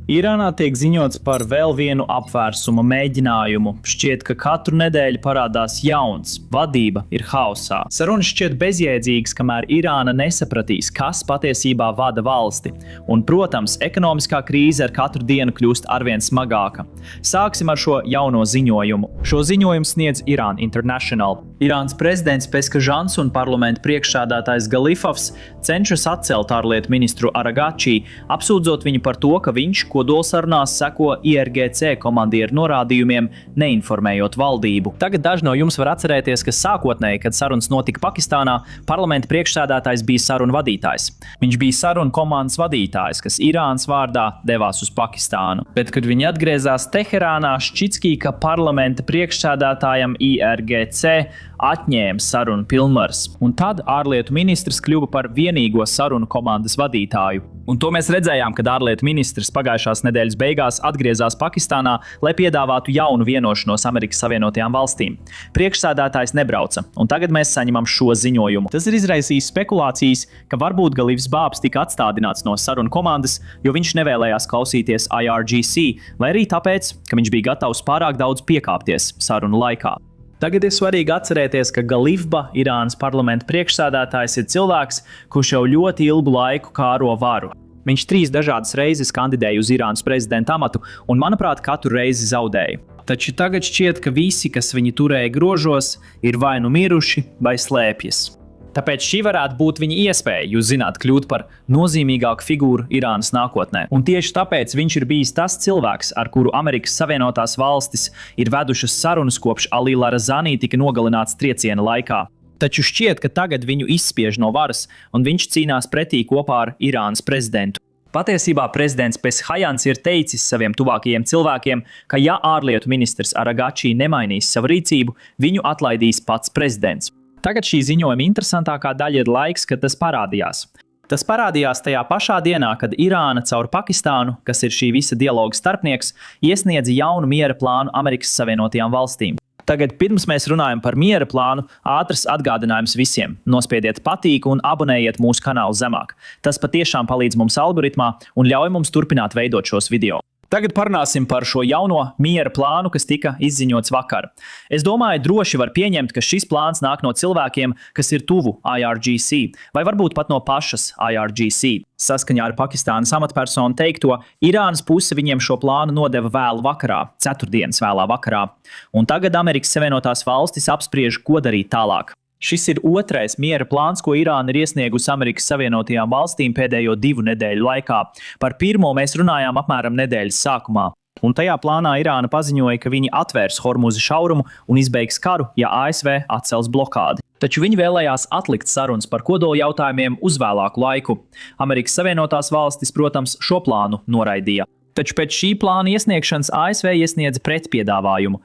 Irānā tiek ziņots par vēl vienu apvērsuma mēģinājumu. Šķiet, ka katru nedēļu parādās jauns. Vadība ir haosā. Sarunas šķiet bezjēdzīgas, kamēr Irāna nesapratīs, kas patiesībā vada valsti. Un, protams, ekonomiskā krīze ar katru dienu kļūst arvien smagāka. Sāksim ar šo jauno ziņojumu. Šo ziņojumu sniedz Iran International. Irānas prezidents Peskažans un parlamenta priekšsēdētājs Galifovs cenšas atcelt ārlietu ministru Aragačī, apsūdzot viņu par to, ka viņš kodolsarunās seko IRGC komandieru norādījumiem, neinformējot valdību. Tagad daži no jums var atcerēties, ka sākotnēji, kad sarunas notika Pakistānā, parlamenta priekšsēdētājs bija sarunu vadītājs. Viņš bija sarunu komandas vadītājs, kas Irānas vārdā devās uz Pakistānu. Bet, kad viņi atgriezās Teherānā, šķitskī, ka parlamenta priekšsēdētājam IRGC atņēma sarunu pilnvaras. Un tad ārlietu ministrs kļuva par vienīgo sarunu komandas vadītāju. Un to mēs redzējām, kad ārlietu ministrs pagājušās nedēļas beigās atgriezās Pakistānā, lai piedāvātu jaunu vienošanos Amerikas Savienotajām valstīm. Priekšsēdētājs nebrauca, un tagad mēs saņemam šo ziņojumu. Tas ir izraisījis spekulācijas, ka varbūt Galifs Bābs tika atstādināts no sarunu komandas, jo viņš nevēlējās klausīties IRGC, vai arī tāpēc, ka viņš bija gatavs pārāk daudz piekāpties sarunu laikā. Tagad ir svarīgi atcerēties, ka Galifba, Irānas parlamenta priekšsēdētājs, ir cilvēks, kurš jau ļoti ilgu laiku kāro varu. Viņš 3 dažādas reizes kandidēja uz Irānas prezidenta amatu un, manuprāt, katru reizi zaudēja. Taču tagad šķiet, ka visi, kas viņu turēja grožos, ir vai nu miruši, vai slēpjas. Tāpēc šī varētu būt viņa iespēja, jūs zināt, kļūt par nozīmīgāku figūru Irānas nākotnē. Un tieši tāpēc viņš ir bijis tas cilvēks, ar kuru Amerikas Savienotās valstis ir vedušas sarunas kopš Ali Larazanī tika nogalināts trieciena laikā. Taču šķiet, ka tagad viņu izspiež no varas, un viņš cīnās pretī kopā ar Irānas prezidentu. Patiesībā prezidents Peshajans ir teicis saviem tuvākajiem cilvēkiem, ka ja ārlietu ministrs Aragačī nemainīs savu rīcību, viņu atlaidīs pats prezidents. Tagad šī ziņojuma interesantākā daļa ir laiks, kad tas parādījās. Tas parādījās tajā pašā dienā, kad Irāna caur Pakistānu, kas ir šī visa dialoga starpnieks, iesniedza jaunu miera plānu Amerikas Savienotajām valstīm. Tagad, pirms mēs runājam par miera plānu, ātrs atgādinājums visiem. Nospiediet patīku un abonējiet mūsu kanālu zemāk. Tas patiešām palīdz mums algoritmā un ļauj mums turpināt veidot šos video. Tagad parunāsim par šo jauno miera plānu, kas tika izziņots vakar. Es domāju, droši var pieņemt, ka šis plāns nāk no cilvēkiem, kas ir tuvu IRGC, vai varbūt pat no pašas IRGC. Saskaņā ar Pakistānas amatpersonu teikto, Irānas puse viņiem šo plānu nodeva vēlu vakarā, ceturtdienas vēlā vakarā. Un tagad Amerikas Savienotās valstis apspriež, ko darīt tālāk. Šis ir otrais miera plāns, ko Irāna ir iesniegusi Amerikas Savienotajām valstīm pēdējo 2 nedēļu laikā. Par pirmo mēs runājām apmēram nedēļas sākumā. Un tajā plānā Irāna paziņoja, ka viņi atvērs Hormuza šaurumu un izbeigs karu, ja ASV atcels blokādi. Taču viņi vēlējās atlikt sarunas par kodola jautājumiem uz vēlāku laiku. Amerikas Savienotās valstis, protams, šo plānu noraidīja. Taču pēc šī plāna iesniegšanas ASV iesniedza pretpiedāvājumu.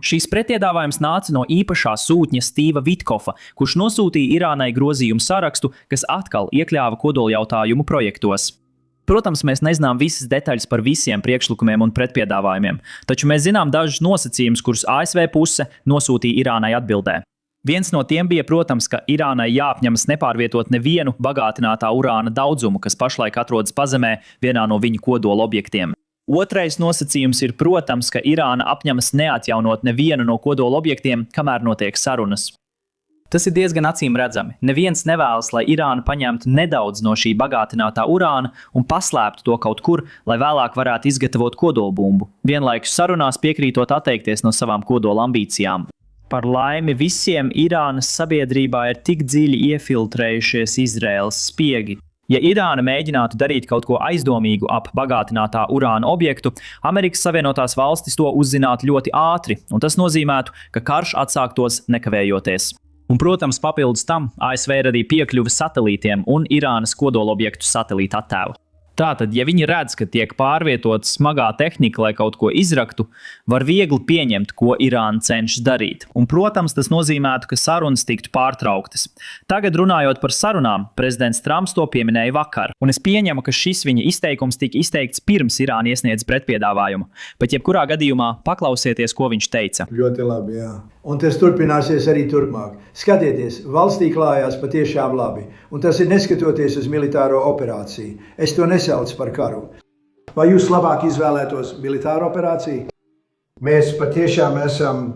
Šīs pretpiedāvājums nāca no īpašā sūtņa Stīva Vitkofa, kurš nosūtīja Irānai grozījumu sarakstu, kas atkal iekļāva kodoljautājumu projektos. Protams, mēs nezinām visas detaļas par visiem priekšlikumiem un pretpiedāvājumiem, taču mēs zinām dažus nosacījumus, kurus ASV puse nosūtīja Irānai atbildē. Viens no tiem bija, protams, ka Irānai jāapņemas nepārvietot nevienu bagātinātā urāna daudzumu, kas pašlaik atrodas pazemē vienā no viņu kodola objektiem. Otrais nosacījums ir, protams, ka Irāna apņemas neatjaunot nevienu no kodola objektiem, kamēr notiek sarunas. Tas ir diezgan acīm redzami. Neviens nevēlas, lai Irāna paņemtu nedaudz no šī bagātinātā urāna un paslēptu to kaut kur, lai vēlāk varētu izgatavot kodolbumbu, vienlaikus sarunās piekrītot atteikties no savām kodola ambīcijām. Par laimi visiem Irānas sabiedrībā ir tik dziļi iefiltrējušies Izraēlas spiegi. Ja Irāna mēģinātu darīt kaut ko aizdomīgu ap bagātinātā urāna objektu, Amerikas Savienotās valstis to uzzinātu ļoti ātri, un tas nozīmētu, ka karš atsāktos nekavējoties. Un, protams, papildus tam ASV radīja piekļuvi satelītiem un Irānas kodolobjektu satelīta attēlu. Tātad, ja viņi redz, ka tiek pārvietota smagā tehnika, lai kaut ko izraktu, var viegli pieņemt, ko Irāna cenšas darīt. Un, protams, tas nozīmētu, ka sarunas tiktu pārtrauktas. Tagad runājot par sarunām, prezidents Trumps to pieminēja vakar. Un es pieņemu, ka šis viņa izteikums tika izteikts pirms Irāna iesniedz pretpiedāvājumu. Bet jebkurā gadījumā paklausieties, ko viņš teica. Ļoti labi, jā. Un tas turpināsies arī turpmāk. Skatieties, valstī klājās patiešām labi. Un tas ir neskatoties uz militāro operāciju. Es to nesaucu par karu. Vai jūs labāk izvēlētos militāru operāciju? Mēs patiešām esam...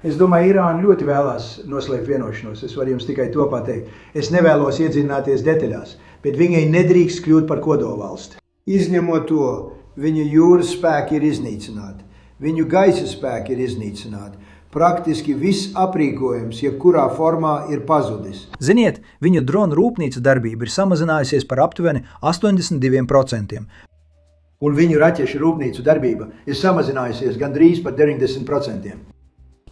Es domāju, Irāna ļoti vēlās noslēgt vienošanos. Es varu jums tikai to pateikt. Es nevēlos iedziļināties detaļās, bet viņai nedrīkst kļūt par kodolvalsti. Izņemot to, viņu jūras spēki ir iznīcināti, viņu gaisa spēki ir iznīcināti. Praktiski viss aprīkojums, jebkurā formā, ir pazudis. Ziniet, viņa dronu rūpnīcu darbība ir samazinājusies par aptuveni 82%. Un viņu raķešu rūpnīcu darbība ir samazinājusies gandrīz par 90%.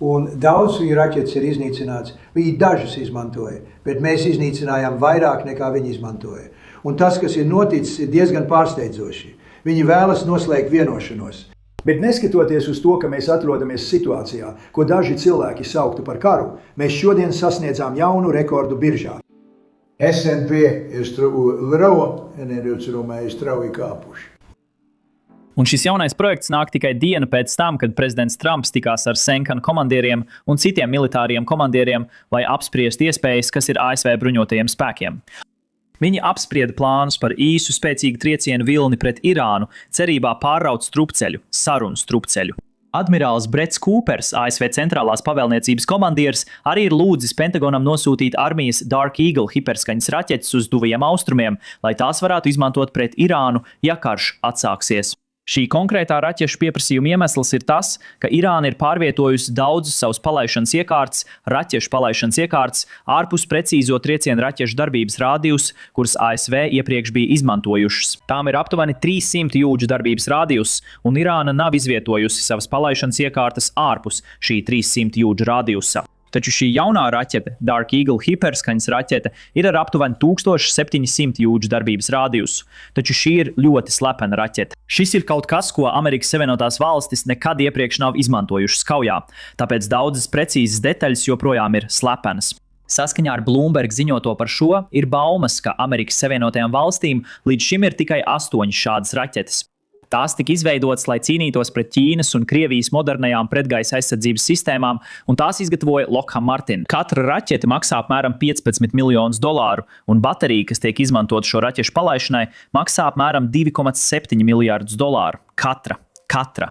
Un daudz viņu raķetes ir iznīcināts. Viņi dažas izmantoja, bet mēs iznīcinājām vairāk nekā viņi izmantoja. Un tas, kas ir noticis, ir diezgan pārsteidzoši. Viņi vēlas noslēgt vienošanos. Bet neskatoties uz to, ka mēs atrodamies situācijā, ko daži cilvēki sauktu par karu, mēs šodien sasniedzām jaunu rekordu biržā. S&P ir strauji kāpuši. Un šis jaunais projekts nāk tikai dienu pēc tam, kad prezidents Trumps tikās ar Senkana komandieriem un citiem militāriem komandieriem, lai apspriest iespējas, kas ir ASV bruņotajiem spēkiem. Viņi apsprieda plānus par īsu spēcīgu triecienu vilni pret Irānu, cerībā pārraut strupceļu, sarunu strupceļu. Admirālis Brets Kūpers, ASV centrālās pavēlniecības komandieris, arī ir lūdzis Pentagonam nosūtīt armijas Dark Eagle hiperskaņas raķetes uz tuvajiem austrumiem, lai tās varētu izmantot pret Irānu, ja karš atsāksies. Šī konkrētā raķešu pieprasījuma iemesls ir tas, ka Irāna ir pārvietojusi daudzus savus palaišanas iekārtas, raķešu palaišanas iekārtas, ārpus precīzo triecienu raķešu darbības rādijus, kuras ASV iepriekš bija izmantojušas. Tām ir aptuveni 300 jūdžu darbības rādijus, un Irāna nav izvietojusi savas palaišanas iekārtas ārpus šī 300 jūdžu rādijusa. Taču šī jaunā raķete, Dark Eagle hiperskaņas raķete, ir ar aptuveni 1700 jūdžu darbības rādījusu. Taču šī ir ļoti slepena raķete. Šis ir kaut kas, ko Amerikas Savienotās valstis nekad iepriekš nav izmantojušas kaujā, tāpēc daudzas precīzas detaļas joprojām ir slepenas. Saskaņā ar Bloomberg ziņoto par šo, ir baumas, ka Amerikas Savienotajām valstīm līdz šim ir tikai 8 šādas raķetes. Tās tika izveidotas, lai cīnītos pret Ķīnas un Krievijas modernajām pretgaisa aizsardzības sistēmām, un tās izgatavoja Lockheed Martin. Katra raķete maksā apmēram $15 miljonus, un baterija, kas tiek izmantota šo raķešu palaišanai, maksā apmēram $2,7 miljardus. Katra.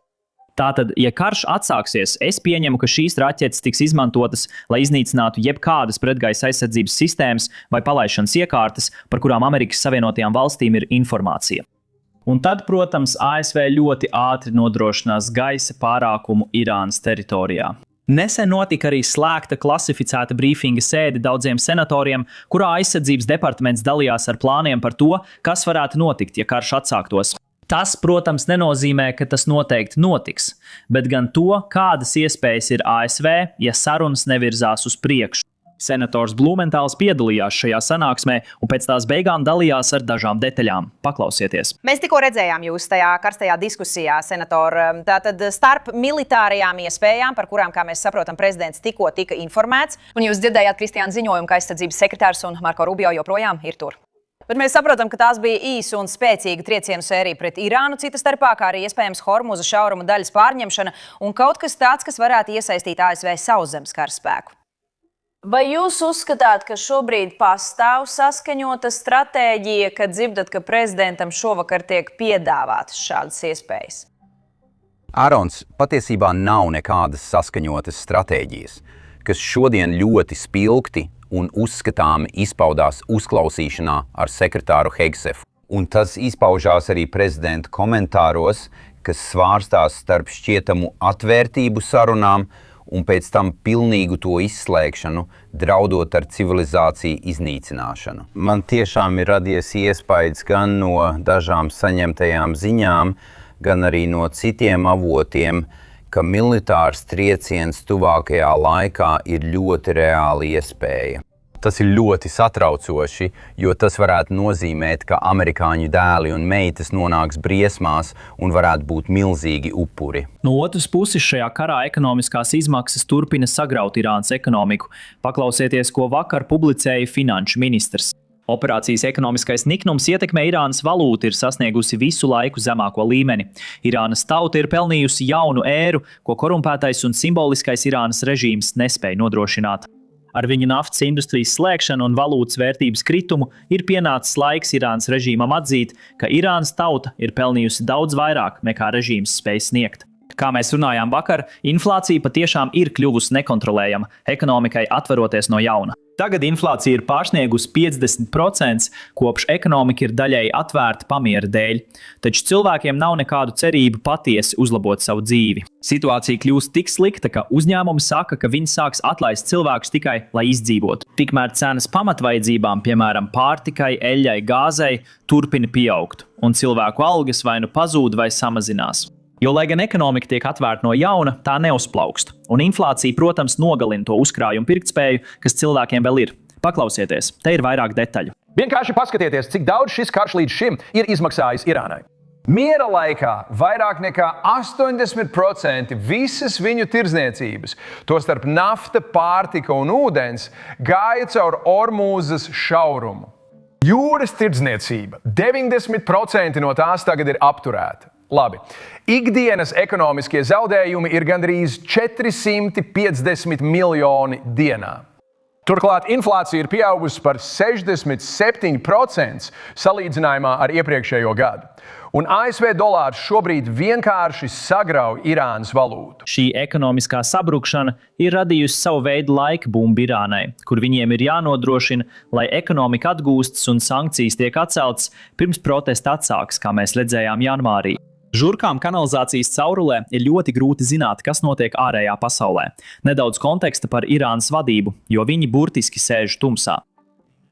Tātad, ja karš atsāksies, es pieņemu, ka šīs raķetes tiks izmantotas, lai iznīcinātu jebkādas pretgaisa aizsardzības sistēmas vai palaišanas iekārtas, par kurām Amerikas Savienotajām valstīm ir informācija. Un tad, protams, ASV ļoti ātri nodrošinās gaisa pārākumu Irānas teritorijā. Nesen notika arī slēgta klasificēta brīfinga sēde daudziem senatoriem, kurā aizsardzības departaments dalījās ar plāniem par to, kas varētu notikt, ja karš atsāktos. Tas, protams, nenozīmē, ka tas noteikti notiks, bet gan to, kādas iespējas ir ASV, ja sarunas nevirzās uz priekšu. Senators Blumentāls piedalījās šajā sanāksmē un pēc tās beigām dalījās ar dažām detaļām. Paklausieties. Mēs tikko redzējām jūs tajā karstajā diskusijā, senator. Tātad starp militārajām iespējām, par kurām, kā mēs saprotam, prezidents tikko tika informēts, un jūs dzirdējāt Kristiāna ziņojumu, ka aizsardzības sekretārs un Marko Rubio joprojām ir tur. Bet mēs saprotam, ka tās bija īsa un spēcīga triecienu sērija pret Irānu, cita starpā, kā arī iespējams Hormuza šauruma daļas pārņemšana un kaut kas tāds, kas varētu iesaistīt ASV sauszemes karaspēku. Vai jūs uzskatāt, ka šobrīd pastāv saskaņota stratēģija, kad dzirdat, ka prezidentam šovakar tiek piedāvātas šādas iespējas? Ārons, patiesībā nav nekādas saskaņotas stratēģijas, kas šodien ļoti spilgti un uzskatāmi izpaudās uzklausīšanā ar sekretāru Hegsefu. Un tas izpaužās arī prezidenta komentāros, kas svārstās starp šķietamu atvērtību sarunām un pēc tam pilnīgu to izslēgšanu, draudot ar civilizāciju iznīcināšanu. Man tiešām ir radies iespējas gan no dažām saņemtajām ziņām, gan arī no citiem avotiem, ka militārs trieciens tuvākajā laikā ir ļoti reāla iespēja. Tas ir ļoti satraucoši, jo tas varētu nozīmēt, ka amerikāņu dēli un meitas nonāks briesmās un varētu būt milzīgi upuri. No otras puses, šajā karā ekonomiskās izmaksas turpina sagraut Irānas ekonomiku. Paklausieties, ko vakar publicēja finanšu ministrs. Operācijas ekonomiskais niknums ietekmē Irānas valūtu ir sasniegusi visu laiku zemāko līmeni. Irānas tauta ir pelnījusi jaunu ēru, ko korumpētais un simboliskais Irānas režīms nespēja nodrošināt. Ar viņa naftas industrijas slēgšanu un valūtas vērtības kritumu ir pienācis laiks Irānas režīmam atzīt, ka Irānas tauta ir pelnījusi daudz vairāk nekā režīms spēj sniegt. Kā mēs runājām vakar, inflācija patiešām ir kļuvusi nekontrolējama, ekonomikai atveroties no jauna. Tagad inflācija ir pārsniegusi 50%, kopš ekonomika ir daļēji atvērta pamiera dēļ. Taču cilvēkiem nav nekādu cerību patiesi uzlabot savu dzīvi. Situācija kļūst tik slikta, ka uzņēmumi saka, ka viņi sāks atlaist cilvēkus tikai, lai izdzīvotu. Tikmēr cenas pamatvajadzībām, piemēram, pārtikai, eļļai, gāzei, turpina pieaugt, un cilvēku algas vai nu pazūd vai samazinās. Jo, lai gan ekonomika tiek atvērta no jauna, tā neuzplaukst. Un inflācija, protams, nogalina to uzkrājumu pirktspēju, kas cilvēkiem vēl ir. Paklausieties, te ir vairāk detaļu. Vienkārši paskatieties, cik daudz šis karš līdz šim ir izmaksājis Irānai. Miera laikā vairāk nekā 80% visas viņu tirdzniecības, tostarp nafta, pārtika un ūdens, gāja caur Ormūzas šaurumu. Jūras tirdzniecība 90% no tās tagad ir apturēta. Labi. Ikdienas ekonomiskie zaudējumi ir gandrīz 450 miljoni dienā. Turklāt inflācija ir pieaugusi par 67% salīdzinājumā ar iepriekšējo gadu. Un ASV dolārs šobrīd vienkārši sagrauj Irānas valūtu. Šī ekonomiskā sabrukšana ir radījusi savu veidu laika bumbu Irānai, kur viņiem ir jānodrošina, lai ekonomika atgūstas un sankcijas tiek atceltas pirms protesta atsāks, kā mēs redzējām janvārī. Žurkām kanalizācijas caurulē ir ļoti grūti zināt, kas notiek ārējā pasaulē. Nedaudz konteksta par Irānas vadību, jo viņi burtiski sēž tumsā.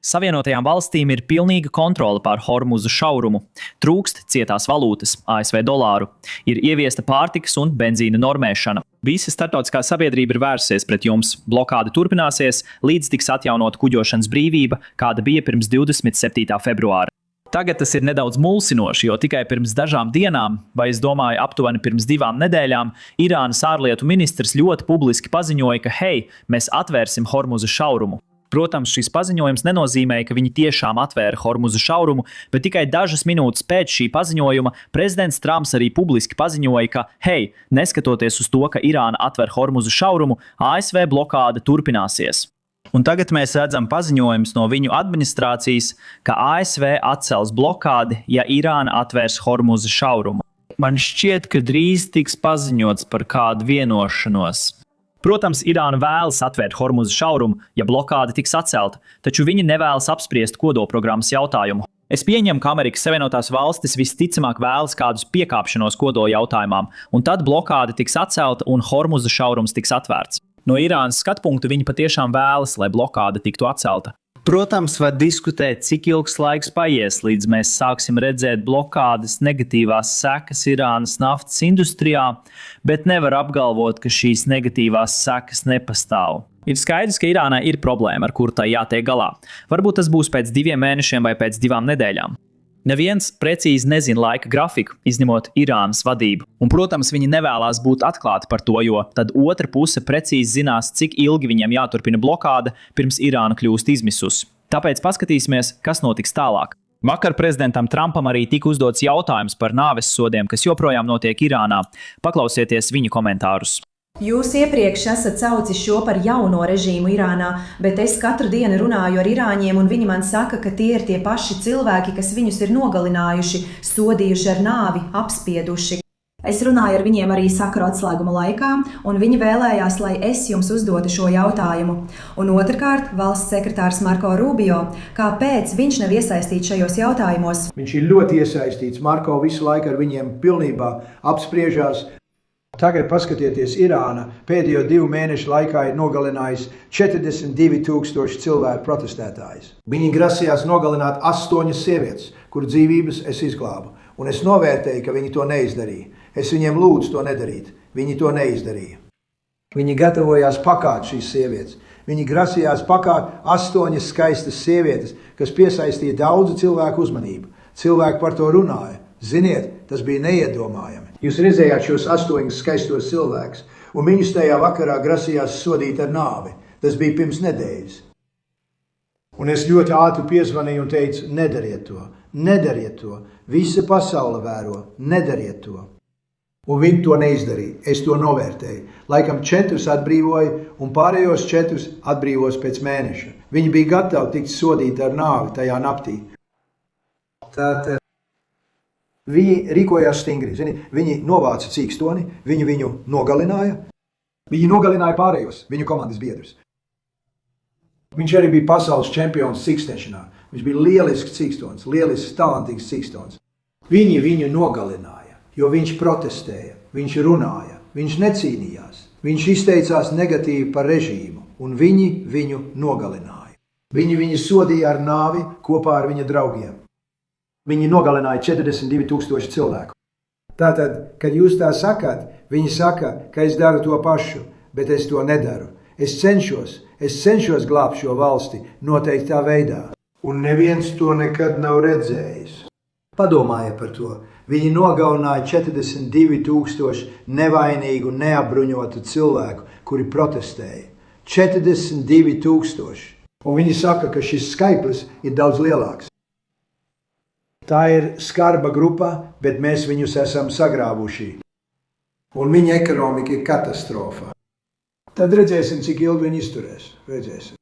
Savienotajām valstīm ir pilnīga kontrole pār Hormuza šaurumu. Trūkst cietās valūtas, ASV dolāru. Ir ieviesta pārtikas un benzīna normēšana. Visa starptautiskā sabiedrība ir vērsies pret jums. Blokāde turpināsies, līdz tiks atjaunot kuģošanas brīvība, kāda bija pirms 27. februāra. Tagad tas ir nedaudz mulsinoši, jo tikai pirms dažām dienām, vai es domāju aptuveni pirms 2 nedēļām, Irānas ārlietu ministrs ļoti publiski paziņoja, ka hei, mēs atvērsim Hormuza šaurumu. Protams, šis paziņojums nenozīmēja, ka viņi tiešām atvēra Hormuza šaurumu, bet tikai dažas minūtes pēc šī paziņojuma prezidents Trumps arī publiski paziņoja, ka hei, neskatoties uz to, ka Irāna atver Hormuza šaurumu, ASV blokāde turpināsies. Un tagad mēs redzam paziņojumus no viņu administrācijas, ka ASV atcels blokādi, ja Irāna atvērs Hormuza šaurumu. Man šķiet, ka drīz tiks paziņots par kādu vienošanos. Protams, Irāna vēlas atvērt Hormuza šaurumu, ja blokāde tiks atcelta, taču viņi nevēlas apspriest kodolprogrammas jautājumu. Es pieņemu, ka Amerikas Savienotās valstis visticamāk vēlas kādus piekāpšanos kodola jautājumām, un tad blokāde tiks atcelta un Hormuza šaurums tiks atvērts. No Irānas skatpunkta viņi patiešām vēlas, lai blokāde tiktu atcelta. Protams, var diskutēt, cik ilgs laiks paies, līdz mēs sāksim redzēt blokādes negatīvās sekas Irānas naftas industrijā, bet nevar apgalvot, ka šīs negatīvās sekas nepastāv. Ir skaidrs, ka Irānai ir problēma, ar kuru tai jātiek galā. Varbūt tas būs pēc 2 mēnešiem vai pēc 2 nedēļām. Neviens precīzi nezina laika grafiku, izņemot Irānas vadību. Un, protams, viņi nevēlās būt atklāti par to, jo tad otra puse precīzi zinās, cik ilgi viņiem jāturpina blokāde, pirms Irāna kļūst izmisusi. Tāpēc paskatīsimies, kas notiks tālāk. Vakar prezidentam Trumpam arī tika uzdots jautājums par nāves sodiem, kas joprojām notiek Irānā. Paklausieties viņu komentārus. Jūs iepriekš esat saucis šo par jauno režīmu Irānā, bet es katru dienu runāju ar irāņiem, un viņi man saka, ka tie ir tie paši cilvēki, kas viņus ir nogalinājuši, sodījuši ar nāvi, apspieduši. Es runāju ar viņiem arī sakaru atslēguma laikā, un viņi vēlējās, lai es jums uzdotu šo jautājumu. Un otrkārt, valsts sekretārs Marko Rubio, kāpēc viņš nav iesaistīts šajos jautājumos? Viņš ir ļoti iesaistīts. Marko visu laiku ar viņiem pilnībā apspriežās. Tagad paskatieties, Irāna pēdējo 2 mēnešu laikā ir nogalinājusi 42,000 cilvēku protestētājus. Viņi grasījās nogalināt 8 sievietes, kuru dzīvības es izglābu. Un es novērtēju, ka viņi to neizdarīja. Es viņiem lūdzu to nedarīt. Viņi to neizdarīja. Viņi gatavojās pakāt šīs sievietes. Viņi grasījās pakāt 8 skaistas sievietes, kas piesaistīja daudzu cilvēku uzmanību. Cilvēki par to runāja. Ziniet, tas bija neiedomājami. Jūs redzējāt šos 8 skaistos cilvēkus, un viņus tajā vakarā grasījās sodīt ar nāvi. Tas bija pirms nedēļas. Un es ļoti ātri piezvanīju un teicu, nedariet to, nedariet to. Visa pasaule vēro, nedariet to. Un viņi to neizdarīja. Es to novērtēju. Laikam 4 atbrīvoju, un pārējos 4 atbrīvos pēc mēneša. Viņi bija gatavi tikt sodīti ar nāvi tajā naktī. Tātad viņi rīkojās stingri. Zini, viņi novāca cīkstoni, viņi viņu nogalināja. Viņi nogalināja pārējos, viņu komandas biedrus. Viņš arī bija pasaules čempions cīkstēšanā. Viņš bija lielisks cīkstons, lielisks, talantīgs cīkstons. Viņi viņu nogalināja, jo viņš protestēja, viņš runāja, viņš necīnījās, viņš izteicās negatīvi par režīmu, un viņi viņu nogalināja. Viņi viņu sodīja ar nāvi kopā ar viņa draugiem. Viņi nogalināja 42,000 cilvēku. Tātad, kad jūs tā sakāt, viņi saka, ka es daru to pašu, bet es to nedaru. Es cenšos glābt šo valsti noteiktā veidā. Un neviens to nekad nav redzējis. Padomājiet par to. Viņi nogalināja 42,000 nevainīgu, neapbruņotu cilvēku, kuri protestēja. 42,000. Un viņi saka, ka šis skaitlis ir daudz lielāks. Tā ir skarba grupa, bet mēs viņus esam sagrāvuši. Un viņa ekonomika ir katastrofa. Tad redzēsim, cik ilgi viņi izturēs. Redzēsim.